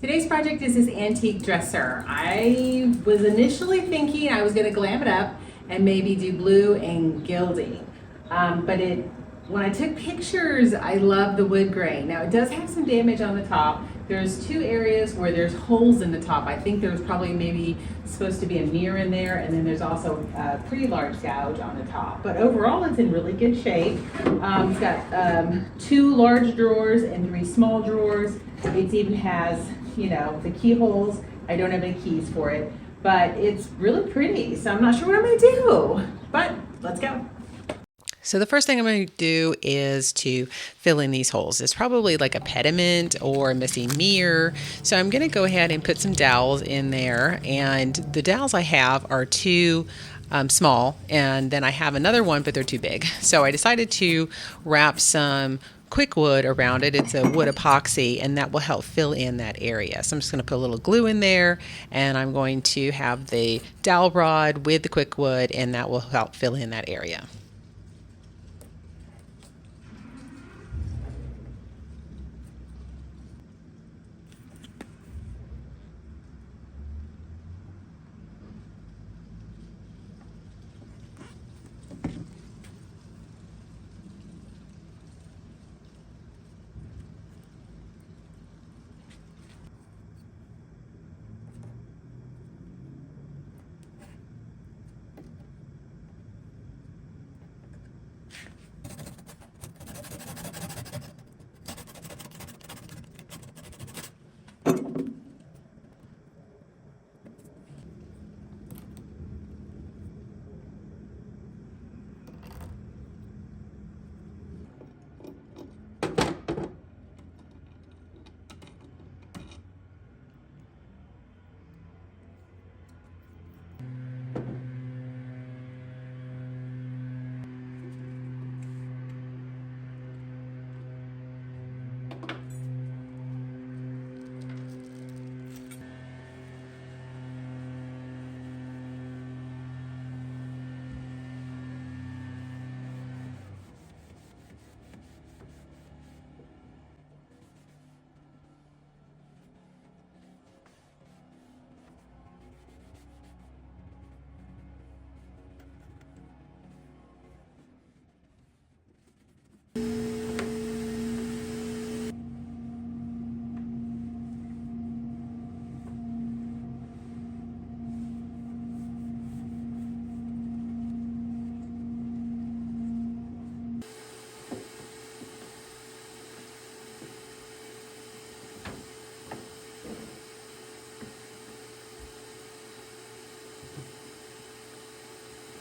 Today's project is this antique dresser. I was initially thinking I was going to glam it up and maybe do blue and gilding. When I took pictures, I love the wood grain. Now it does have some damage on the top. There's two areas where there's holes in the top. I think there's probably maybe supposed to be a mirror in there, and then there's also a pretty large gouge on the top. But overall, it's in really good shape. It's got 2 large drawers and 3 small drawers. It even has, you know, the keyholes. I don't have any keys for it, but it's really pretty. So I'm not sure what I'm gonna do, but let's go. So the first thing I'm going to do is to fill in these holes. It's probably like a pediment or a missing mirror. So I'm going to go ahead and put some dowels in there. And the dowels I have are too small. And then I have another one, but they're too big. So I decided to wrap some quick wood around it. It's a wood epoxy, and that will help fill in that area. So I'm just going to put a little glue in there, and I'm going to have the dowel rod with the quick wood, and that will help fill in that area.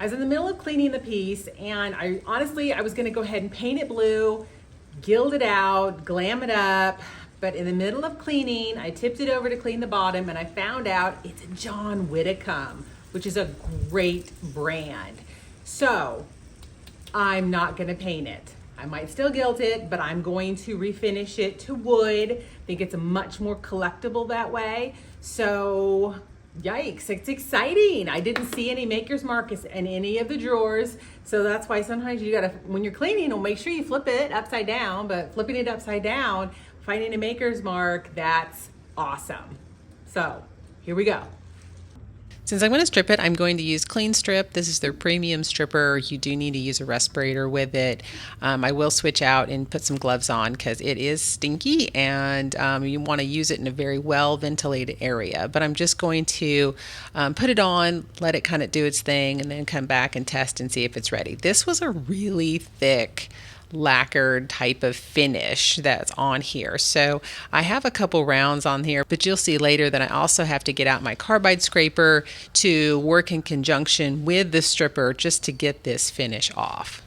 I was in the middle of cleaning the piece, and I was gonna go ahead and paint it blue, gild it out, glam it up, but in the middle of cleaning, I tipped it over to clean the bottom, and I found out it's a John Widdicomb, which is a great brand. So I'm not gonna paint it. I might still gild it, but I'm going to refinish it to wood. I think it's a much more collectible that way. So yikes, it's exciting. I didn't see any maker's mark in any of the drawers. So that's why sometimes you gotta, when you're cleaning, well, make sure you flip it upside down, but flipping it upside down, finding a maker's mark, that's awesome. So here we go. Since I'm going to strip it, I'm going to use Clean Strip. This is their premium stripper. You do need to use a respirator with it. I will switch out and put some gloves on because it is stinky, and you want to use it in a very well ventilated area. But I'm just going to put it on, let it kind of do its thing, and then come back and test and see if it's ready. This was a really thick lacquered type of finish that's on here. So I have a couple rounds on here, but you'll see later that I also have to get out my carbide scraper to work in conjunction with the stripper just to get this finish off.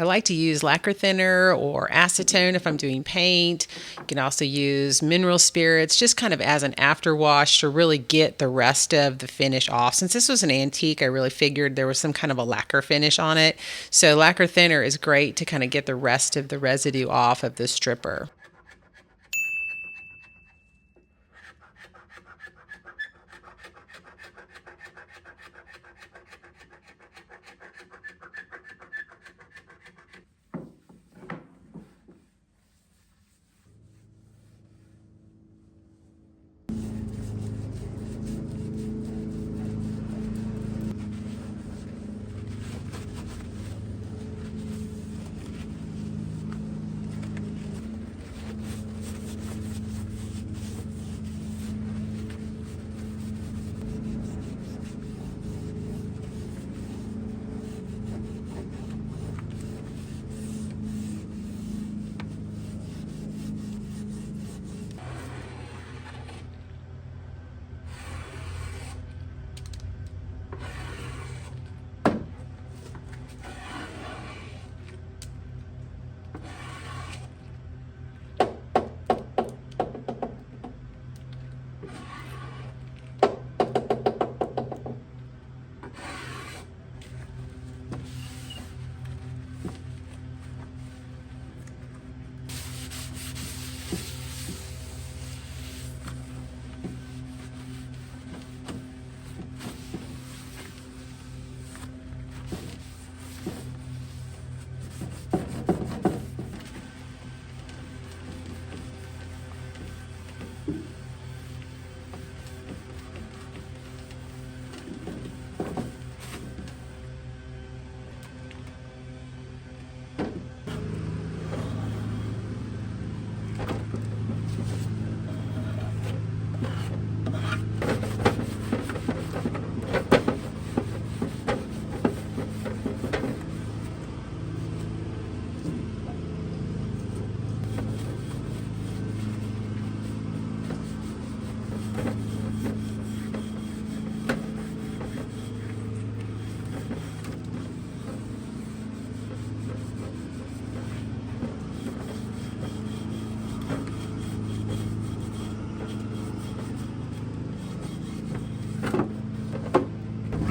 I like to use lacquer thinner or acetone if I'm doing paint. You can also use mineral spirits just kind of as an afterwash to really get the rest of the finish off. Since this was an antique, I really figured there was some kind of a lacquer finish on it. So lacquer thinner is great to kind of get the rest of the residue off of the stripper.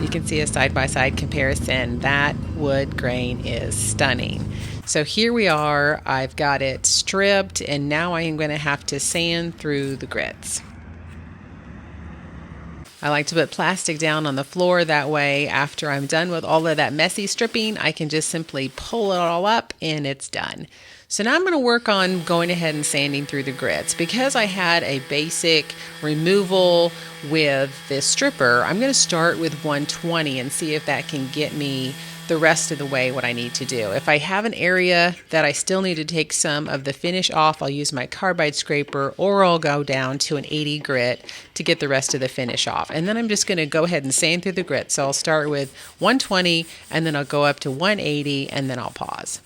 You can see a side-by-side comparison. That wood grain is stunning. So here we are, I've got it stripped, and now I am going to have to sand through the grits. I like to put plastic down on the floor, that way after I'm done with all of that messy stripping, I can just simply pull it all up and it's done. So now I'm going to work on going ahead and sanding through the grits. Because I had a basic removal with this stripper, I'm going to start with 120 and see if that can get me the rest of the way what I need to do. If I have an area that I still need to take some of the finish off, I'll use my carbide scraper, or I'll go down to an 80 grit to get the rest of the finish off. And then I'm just going to go ahead and sand through the grit. So I'll start with 120 and then I'll go up to 180 and then I'll pause.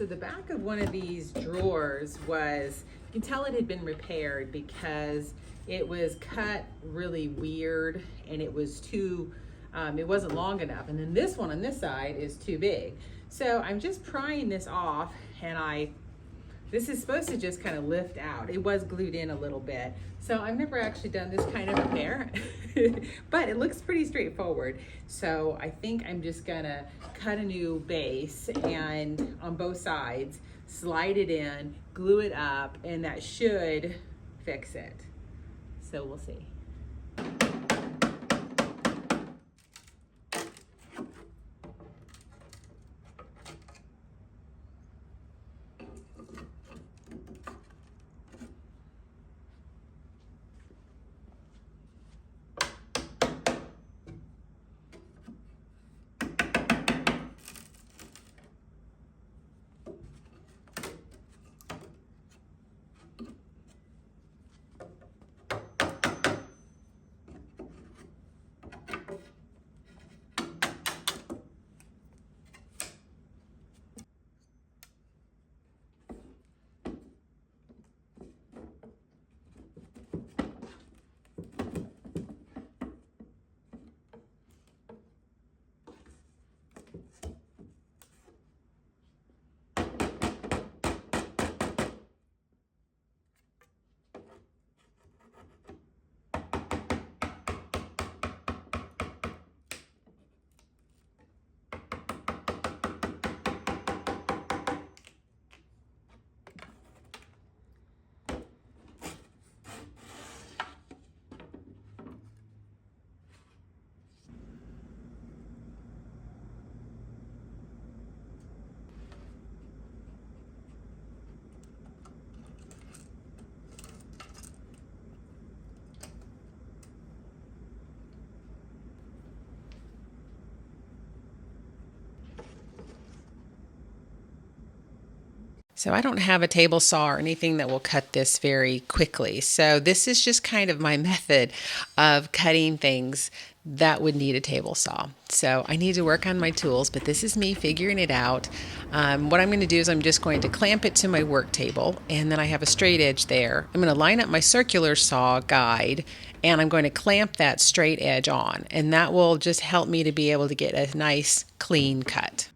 So the back of one of these drawers was, you can tell it had been repaired because it was cut really weird and it was too, it wasn't long enough. And then this one on this side is too big. So I'm just prying this off, and this is supposed to just kind of lift out. It was glued in a little bit. So I've never actually done this kind of repair, but it looks pretty straightforward. So I think I'm just gonna cut a new base and on both sides, slide it in, glue it up, and that should fix it. So we'll see. So I don't have a table saw or anything that will cut this very quickly. So this is just kind of my method of cutting things that would need a table saw. So I need to work on my tools, but this is me figuring it out. What I'm going to do is I'm just going to clamp it to my work table, and then I have a straight edge there. I'm going to line up my circular saw guide, and I'm going to clamp that straight edge on, and that will just help me to be able to get a nice clean cut.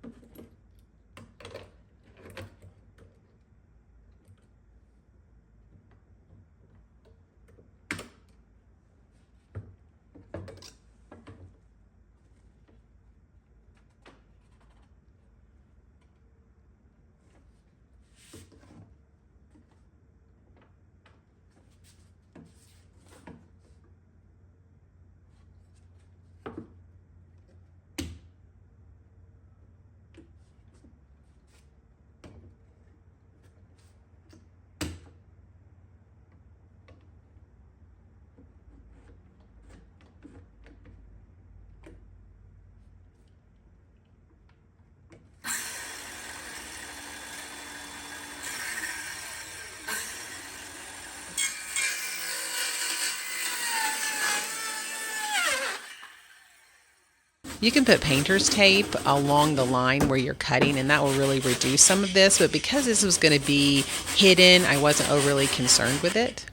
You can put painter's tape along the line where you're cutting, and that will really reduce some of this, but because this was going to be hidden, I wasn't overly concerned with it.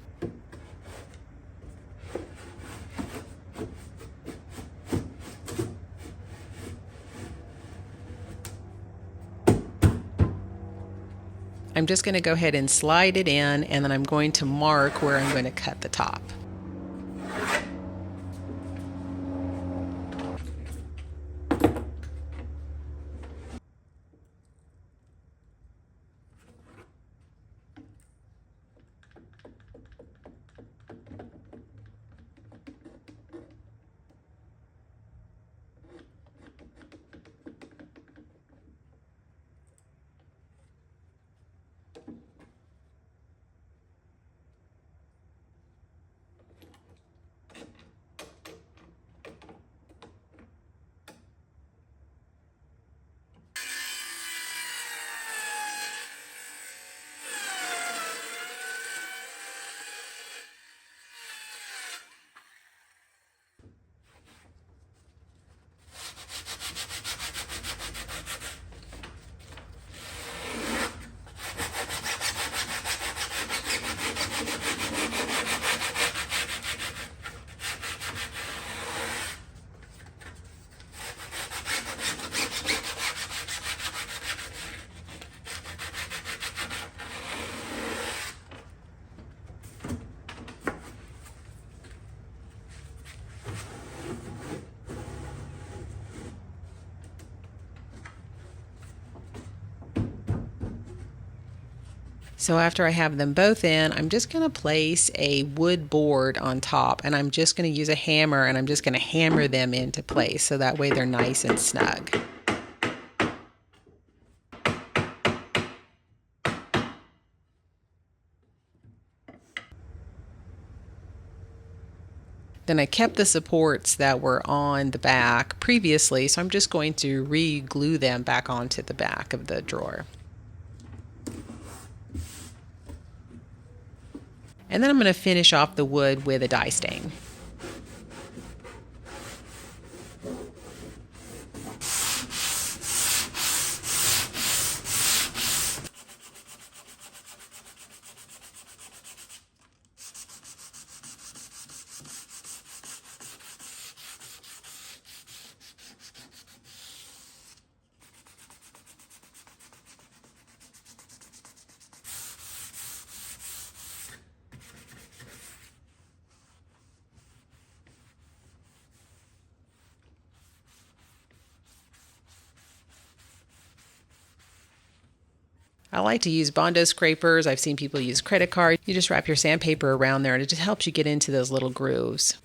I'm just going to go ahead and slide it in, and then I'm going to mark where I'm going to cut the top. So after I have them both in, I'm just going to place a wood board on top, and I'm just going to use a hammer, and I'm just going to hammer them into place so that way they're nice and snug. Then I kept the supports that were on the back previously, so I'm just going to re-glue them back onto the back of the drawer. And then I'm going to finish off the wood with a dye stain. I like to use Bondo scrapers. I've seen people use credit cards. You just wrap your sandpaper around there and it just helps you get into those little grooves.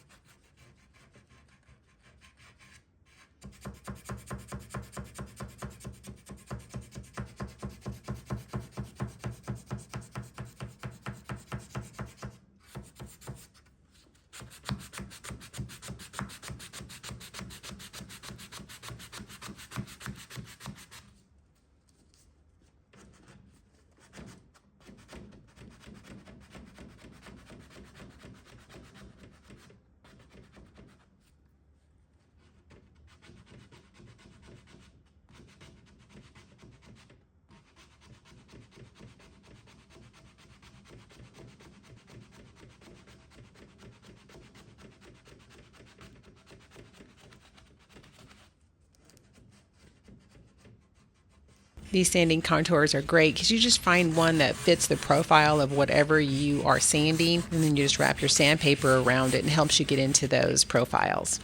These sanding contours are great because you just find one that fits the profile of whatever you are sanding, and then you just wrap your sandpaper around it and helps you get into those profiles.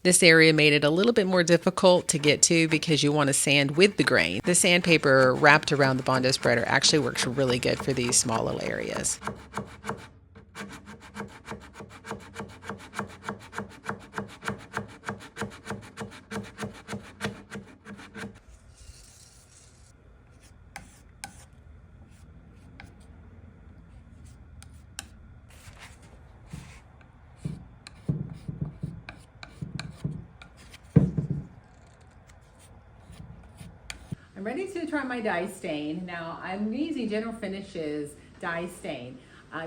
This area made it a little bit more difficult to get to because you want to sand with the grain. The sandpaper wrapped around the Bondo spreader actually works really good for these small little areas. I'm ready to try my dye stain. Now I'm using General Finishes dye stain.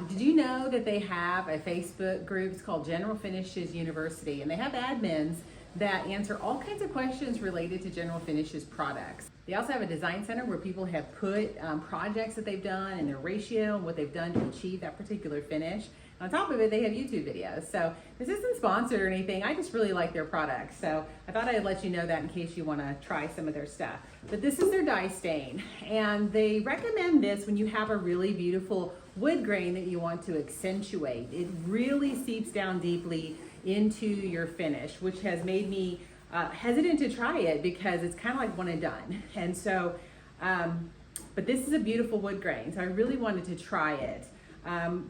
Did you know that they have a Facebook group? It's called General Finishes University, and they have admins that answer all kinds of questions related to General Finishes products. They also have a design center where people have put projects that they've done and their ratio and what they've done to achieve that particular finish. On top of it, they have YouTube videos. So this isn't sponsored or anything. I just really like their products. So I thought I'd let you know that in case you want to try some of their stuff. But this is their dye stain. And they recommend this when you have a really beautiful wood grain that you want to accentuate. It really seeps down deeply into your finish, which has made me hesitant to try it because it's kind of like one and done. And so, but this is a beautiful wood grain. So I really wanted to try it.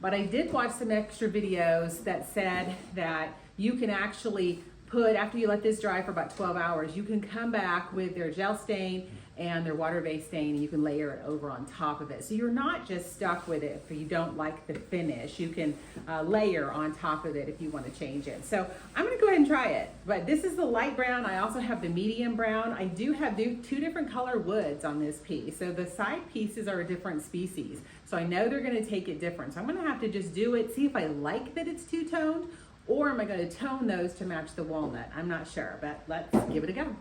But I did watch some extra videos that said that you can actually put, after you let this dry for about 12 hours, you can come back with their gel stain and their water-based stain, and you can layer it over on top of it. So you're not just stuck with it if you don't like the finish. You can layer on top of it if you want to change it. So I'm gonna go ahead and try it. But this is the light brown. I also have the medium brown. I do have two different color woods on this piece. So the side pieces are a different species. So I know they're gonna take it different. So I'm gonna have to just do it, see if I like that it's two-toned, or am I gonna tone those to match the walnut? I'm not sure, but let's give it a go.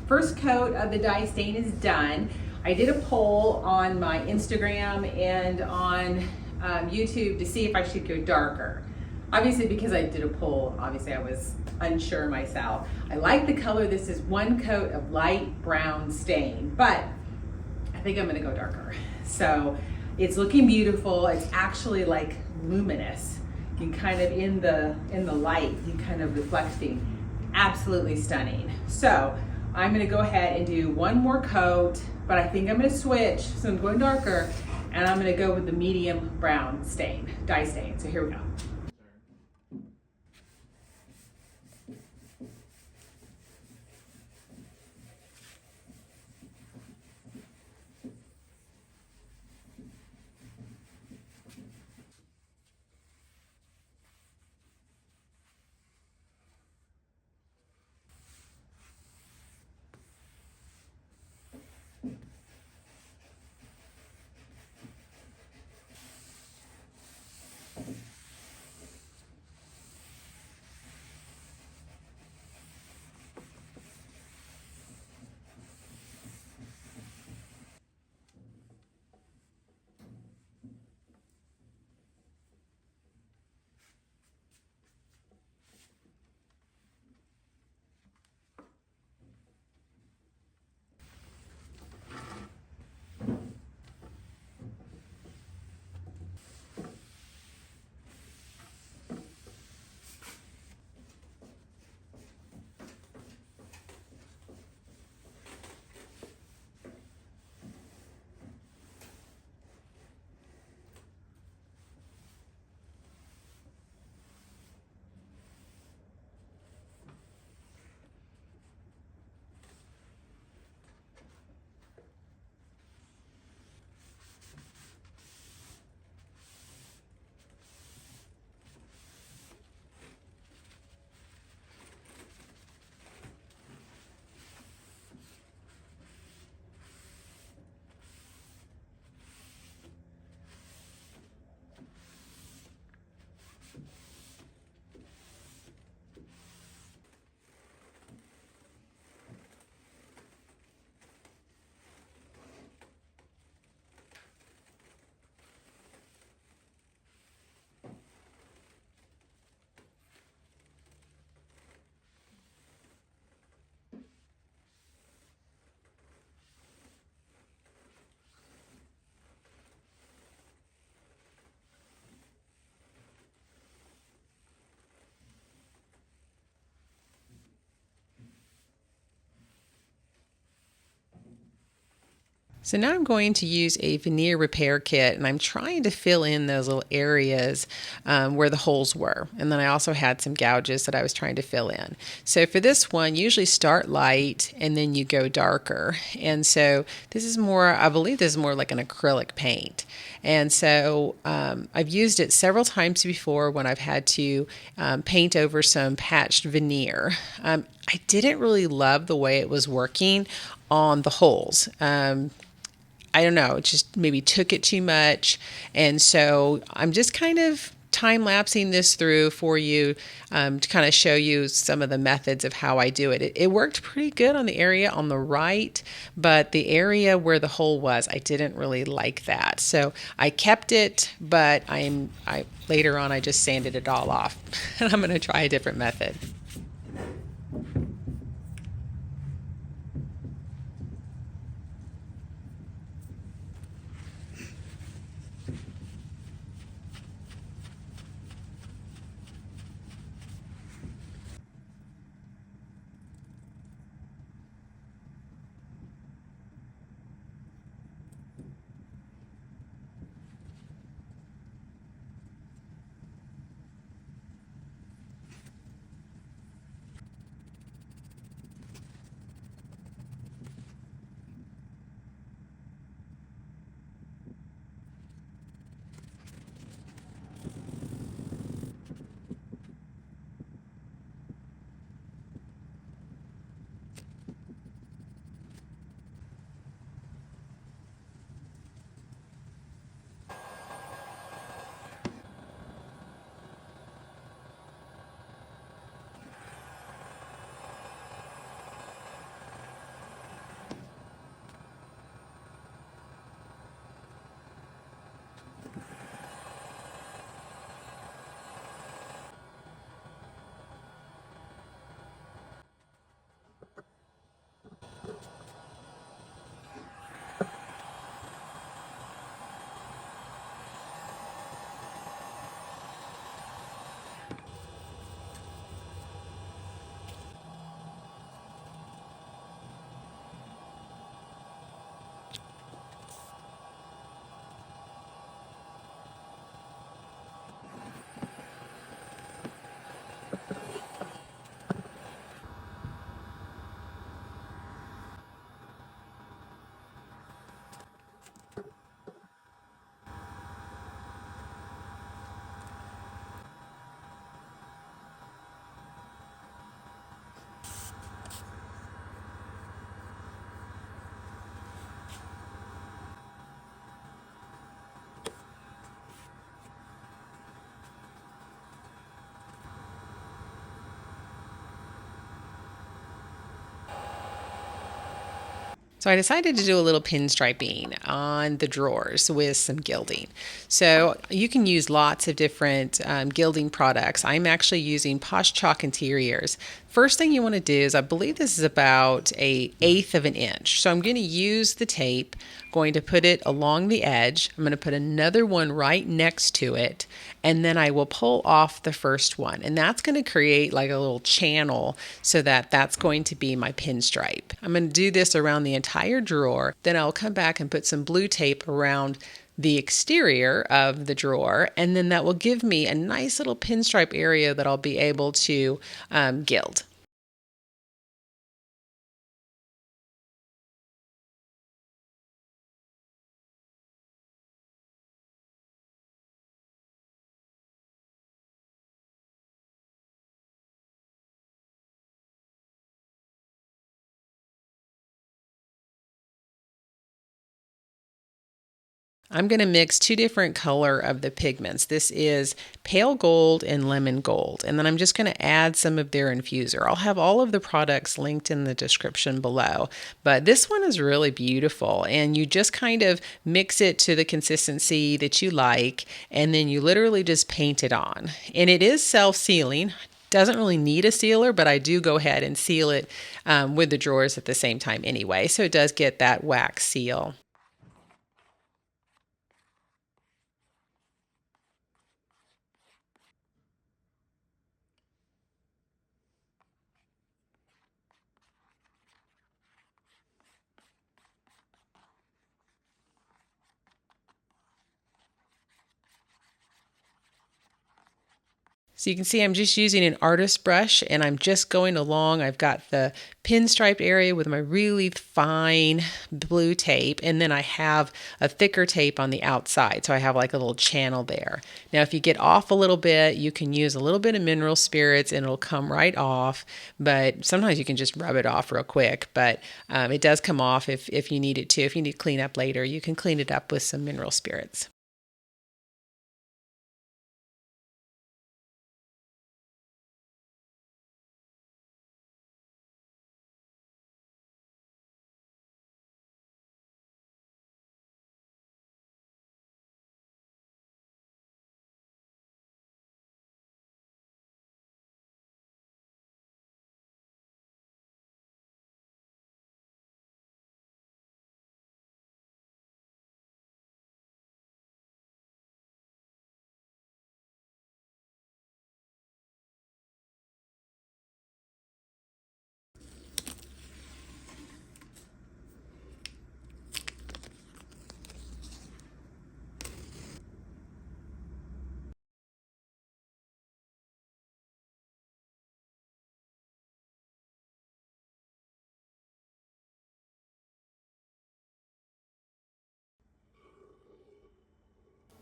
first coat of the dye stain is done. I did a poll on my Instagram and on YouTube to see if I should go darker. Obviously, because I did a poll, obviously I was unsure myself. I like the color. This is one coat of light brown stain, but I think I'm gonna go darker. So it's looking beautiful. It's actually like luminous. You can kind of in the light, you kind of reflecting. Absolutely stunning. So I'm gonna go ahead and do one more coat, but I think I'm gonna switch, so I'm going darker, and I'm gonna go with the medium brown stain, dye stain. So here we go. So now I'm going to use a veneer repair kit, and I'm trying to fill in those little areas where the holes were. And then I also had some gouges that I was trying to fill in. So for this one, usually start light and then you go darker. And so this is more, I believe this is more like an acrylic paint. And so I've used it several times before when I've had to paint over some patched veneer. I didn't really love the way it was working on the holes. I don't know, it just maybe took it too much. And so I'm just kind of time-lapsing this through for you to kind of show you some of the methods of how I do it. It worked pretty good on the area on the right, but the area where the hole was, I didn't really like that. So I kept it, but later on I just sanded it all off. And I'm going to try a different method. So I decided to do a little pinstriping on the drawers with some gilding. So you can use lots of different gilding products. I'm actually using Posh Chalk Interiors. First thing you want to do is, I believe this is about an eighth of an inch. So I'm going to use the tape, going to put it along the edge. I'm going to put another one right next to it, and then I will pull off the first one. And that's going to create like a little channel so that that's going to be my pinstripe. I'm going to do this around the entire drawer. Then I'll come back and put some blue tape around the exterior of the drawer, and then that will give me a nice little pinstripe area that I'll be able to gild. I'm going to mix two different color of the pigments. This is pale gold and lemon gold. And then I'm just going to add some of their infuser. I'll have all of the products linked in the description below. But this one is really beautiful. And you just kind of mix it to the consistency that you like. And then you literally just paint it on. And it is self-sealing. Doesn't really need a sealer, but I do go ahead and seal it with the drawers at the same time anyway. So it does get that wax seal. So you can see I'm just using an artist brush, and I'm just going along. I've got the pinstripe area with my really fine blue tape, and then I have a thicker tape on the outside. So I have like a little channel there. Now, if you get off a little bit, you can use a little bit of mineral spirits and it'll come right off. But sometimes you can just rub it off real quick, but it does come off if you need it to. If you need to clean up later, you can clean it up with some mineral spirits.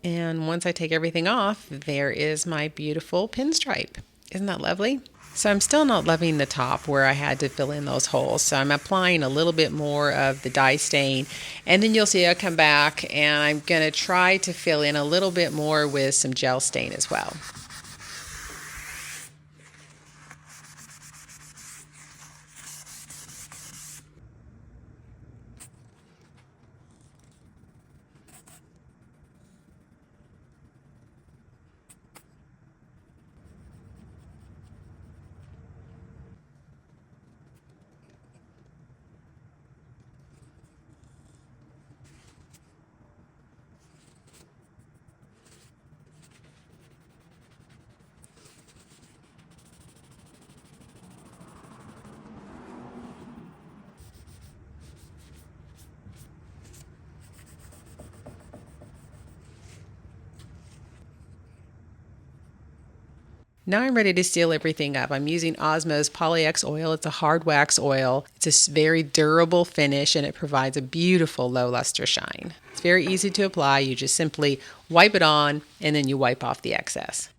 And once I take everything off, there is my beautiful pinstripe. Isn't that lovely? So I'm still not loving the top where I had to fill in those holes. So I'm applying a little bit more of the dye stain, and then you'll see I come back and I'm going to try to fill in a little bit more with some gel stain as well. Now I'm ready to seal everything up. I'm using Osmo's Poly-X oil. It's a hard wax oil. It's a very durable finish, and it provides a beautiful low luster shine. It's very easy to apply. You just simply wipe it on, and then you wipe off the excess.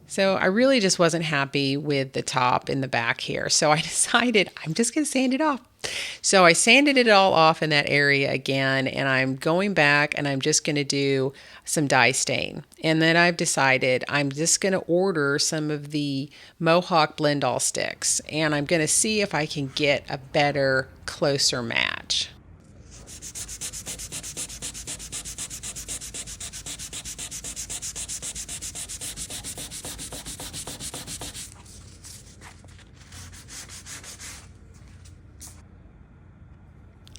So I really just wasn't happy with the top and the back here. So I decided I'm just going to sand it off. So I sanded it all off in that area again, and I'm going back and I'm just going to do some dye stain. And then I've decided I'm just going to order some of the Mohawk blend all sticks, and I'm going to see if I can get a better, closer match.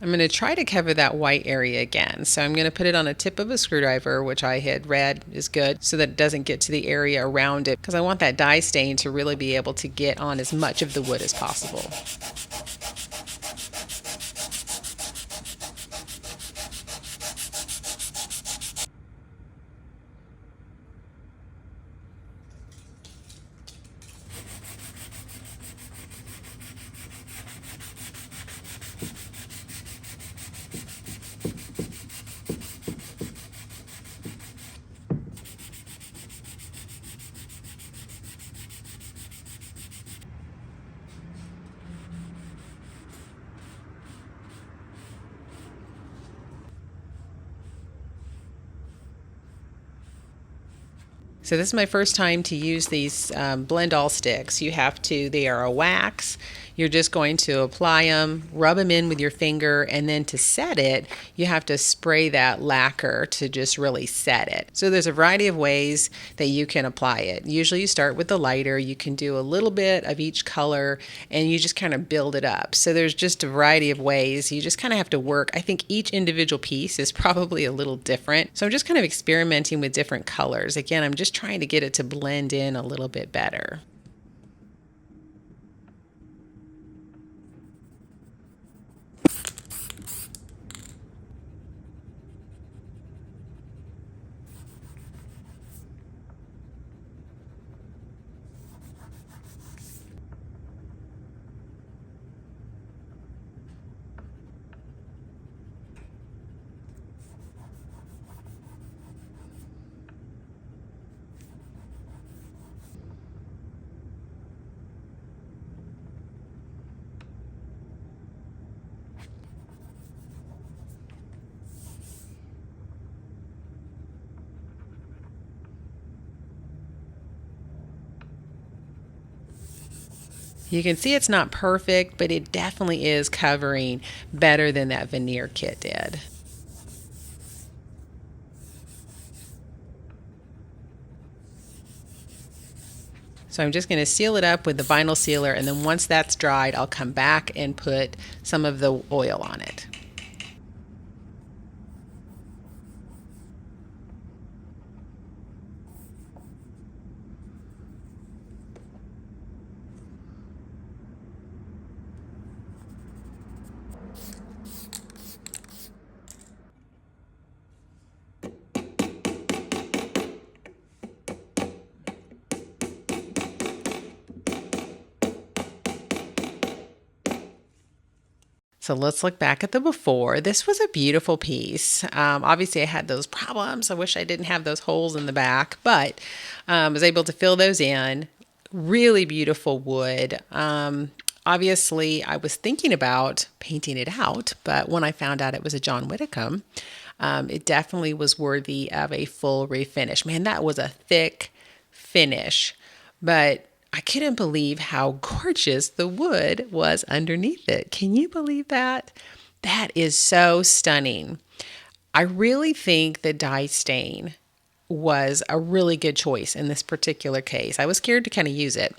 I'm going to try to cover that white area again. So I'm going to put it on a tip of a screwdriver, which I had read is good, so that it doesn't get to the area around it, because I want that dye stain to really be able to get on as much of the wood as possible. So this is my first time to use these blend all sticks. They are a wax. You're just going to apply them, rub them in with your finger, and then to set it, you have to spray that lacquer to just really set it. So there's a variety of ways that you can apply it. Usually you start with the lighter. You can do a little bit of each color, and you just kind of build it up. So there's just a variety of ways. You just kind of have to work. I think each individual piece is probably a little different. So I'm just kind of experimenting with different colors. Again, I'm just trying to get it to blend in a little bit better. You can see it's not perfect, but it definitely is covering better than that Veneer kit did. So I'm just going to seal it up with the vinyl sealer, and then once that's dried, I'll come back and put some of the oil on it. So let's look back at the before. This was a beautiful piece. Obviously, I had those problems. I wish I didn't have those holes in the back, but was able to fill those in. Really beautiful wood. Obviously, I was thinking about painting it out, but when I found out it was a John Widdicomb, it definitely was worthy of a full refinish. Man, that was a thick finish, but I couldn't believe how gorgeous the wood was underneath it. Can you believe that? That is so stunning. I really think the dye stain was a really good choice in this particular case. I was scared to kind of use it,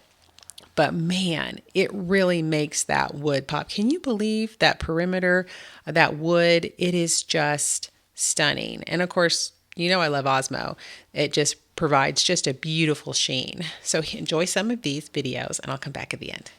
but man, it really makes that wood pop. Can you believe that perimeter of that wood? It is just stunning. And of course, you know I love Osmo. It just provides just a beautiful sheen. So enjoy some of these videos, and I'll come back at the end.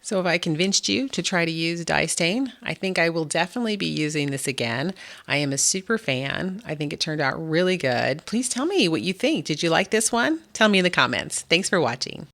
So if I convinced you to try to use dye stain, I think I will definitely be using this again. I am a super fan. I think it turned out really good. Please tell me what you think. Did you like this one? Tell me in the comments. Thanks for watching.